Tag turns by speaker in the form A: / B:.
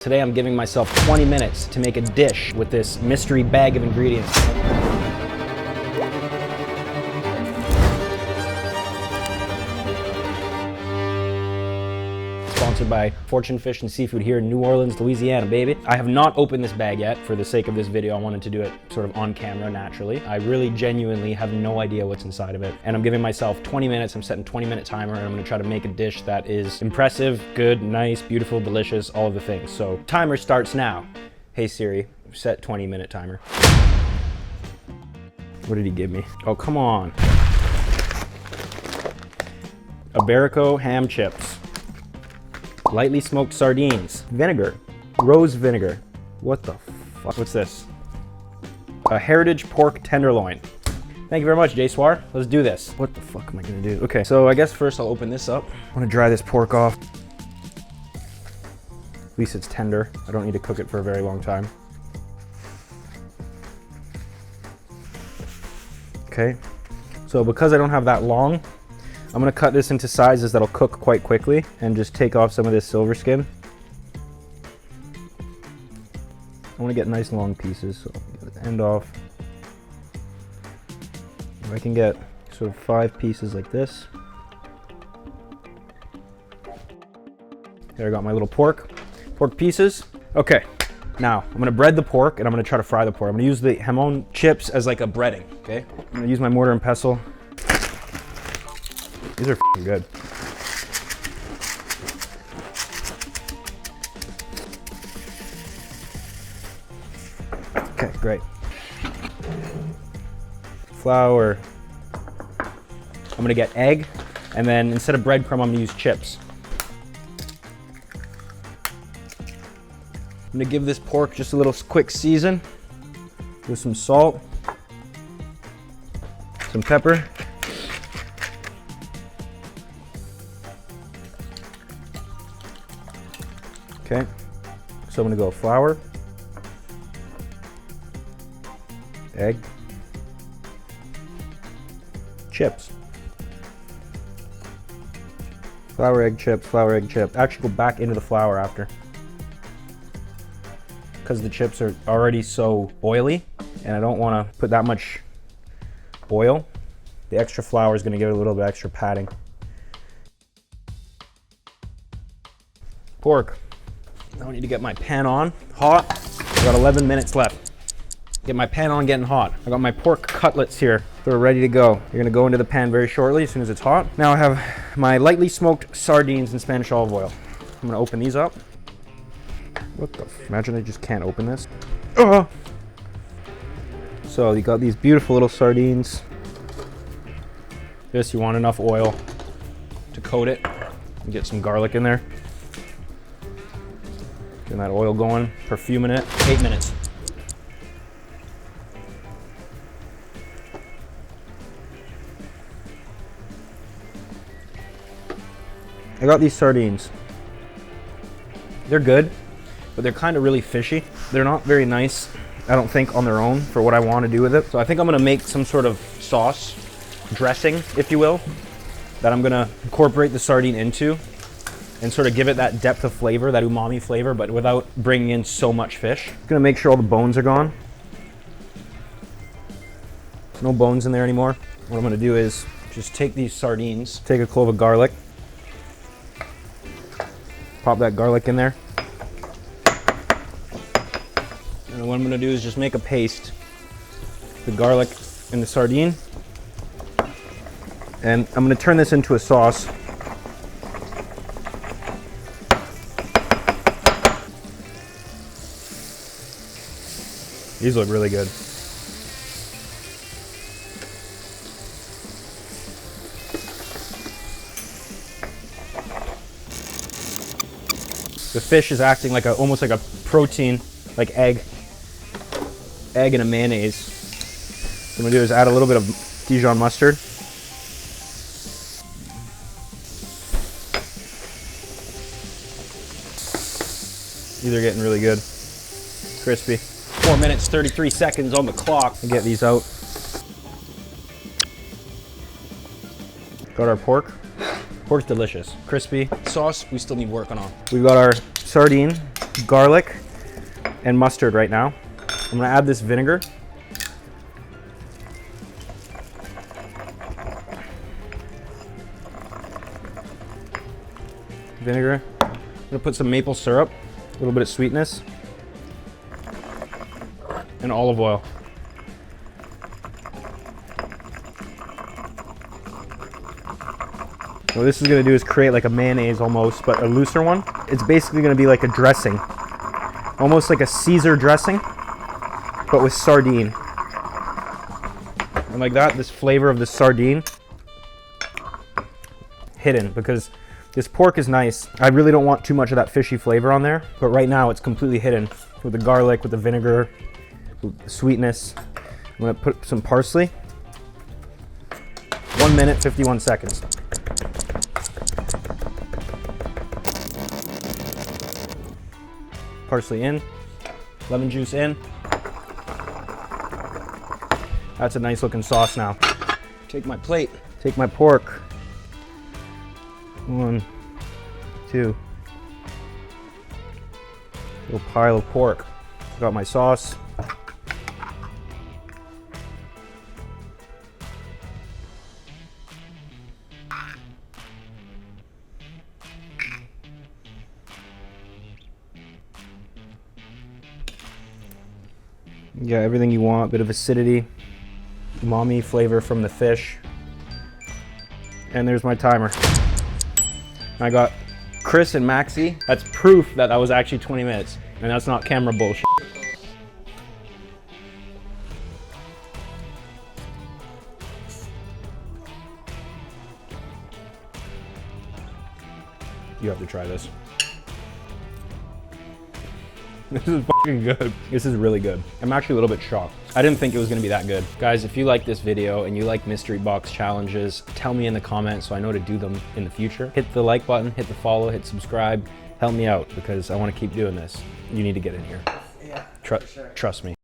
A: Today I'm giving myself 20 minutes to make a dish with this mystery bag of ingredients. Sponsored by Fortune Fish and Seafood here in New Orleans, Louisiana, baby. I have not opened this bag yet. For the sake of this video, I wanted to do it sort of on camera naturally. I really genuinely have no idea what's inside of it. And I'm giving myself 20 minutes. I'm setting a 20-minute timer and I'm gonna try to make a dish that is impressive, good, nice, beautiful, delicious, all of the things. So timer starts now. Hey Siri, set 20-minute timer. What did he give me? Oh, come on. Iberico ham chips. Lightly smoked sardines, vinegar, rose vinegar. What the fuck? What's this? A heritage pork tenderloin. Thank you very much, J-Swar. Let's do this. What the fuck am I gonna do? Okay, so I guess first I'll open this up. I wanna dry this pork off. At least it's tender. I don't need to cook it for a very long time. Okay, so because I don't have that long, I'm gonna cut this into sizes that'll cook quite quickly and just take off some of this silver skin. I wanna get nice long pieces, so get the end off. If I can get sort of 5 pieces like this. There, I got my little pork pieces. Okay, now I'm gonna bread the pork and I'm gonna try to fry the pork. I'm gonna use the hamon chips as like a breading, okay? I'm gonna use my mortar and pestle. These are f***ing good. Okay, great. Flour. I'm gonna get egg, and then instead of breadcrumb, I'm gonna use chips. I'm gonna give this pork just a little quick season with some salt, some pepper. Okay, so I'm gonna go flour, egg, chips. Flour, egg, chips, flour, egg, chip. Actually go back into the flour after. Because the chips are already so oily and I don't wanna put that much oil. The extra flour is gonna give it a little bit extra padding. Pork. Now I need to get my pan on, hot. I got 11 minutes left. Get my pan on, getting hot. I got my pork cutlets here. They're ready to go. You're gonna go into the pan very shortly as soon as it's hot. Now I have my lightly smoked sardines in Spanish olive oil. I'm gonna open these up. What the imagine I just can't open this. Oh. So you got these beautiful little sardines. This, you want enough oil to coat it. And get some garlic in there. Getting that oil going, perfuming it. 8 minutes. I got these sardines. They're good, but they're kind of really fishy. They're not very nice, I don't think, on their own for what I want to do with it. So I think I'm gonna make some sort of sauce, dressing, if you will, that I'm gonna incorporate the sardine into and sort of give it that depth of flavor, that umami flavor, but without bringing in so much fish. I'm gonna make sure all the bones are gone. There's no bones in there anymore. What I'm gonna do is just take these sardines, take a clove of garlic, pop that garlic in there. And what I'm gonna do is just make a paste. The garlic and the sardine. And I'm gonna turn this into a sauce. These look really good. The fish is acting like almost like a protein, like egg and a mayonnaise. What I'm gonna do is add a little bit of Dijon mustard. These are getting really good, crispy. 4 minutes, 33 seconds on the clock. I'll get these out. Got our pork. Pork's delicious, crispy. Sauce, we still need working on. We've got our sardine garlic and mustard right now. I'm gonna add this vinegar. Vinegar. I'm gonna put some maple syrup, a little bit of sweetness, and olive oil. What this is gonna do is create like a mayonnaise almost, but a looser one. It's basically gonna be like a dressing, almost like a Caesar dressing, but with sardine. And like that, this flavor of the sardine, hidden, because this pork is nice. I really don't want too much of that fishy flavor on there, but right now it's completely hidden with the garlic, with the vinegar, with the sweetness. I'm gonna put some parsley. 1 minute, 51 seconds. Parsley in, lemon juice in. That's a nice looking sauce now. Take my plate, take my pork. 1, 2. Little pile of pork. Got my sauce. Yeah, everything you want. Bit of acidity, umami flavor from the fish. And there's my timer. I got Chris and Maxi. That's proof that was actually 20 minutes. And that's not camera bullshit. You have to try this. This is fucking good. This is really good. I'm actually a little bit shocked. I didn't think it was gonna be that good. Guys, if you like this video and you like mystery box challenges, tell me in the comments so I know to do them in the future. Hit the like button, hit the follow, hit subscribe. Help me out because I wanna keep doing this. You need to get in here.
B: Yeah,
A: Trust me.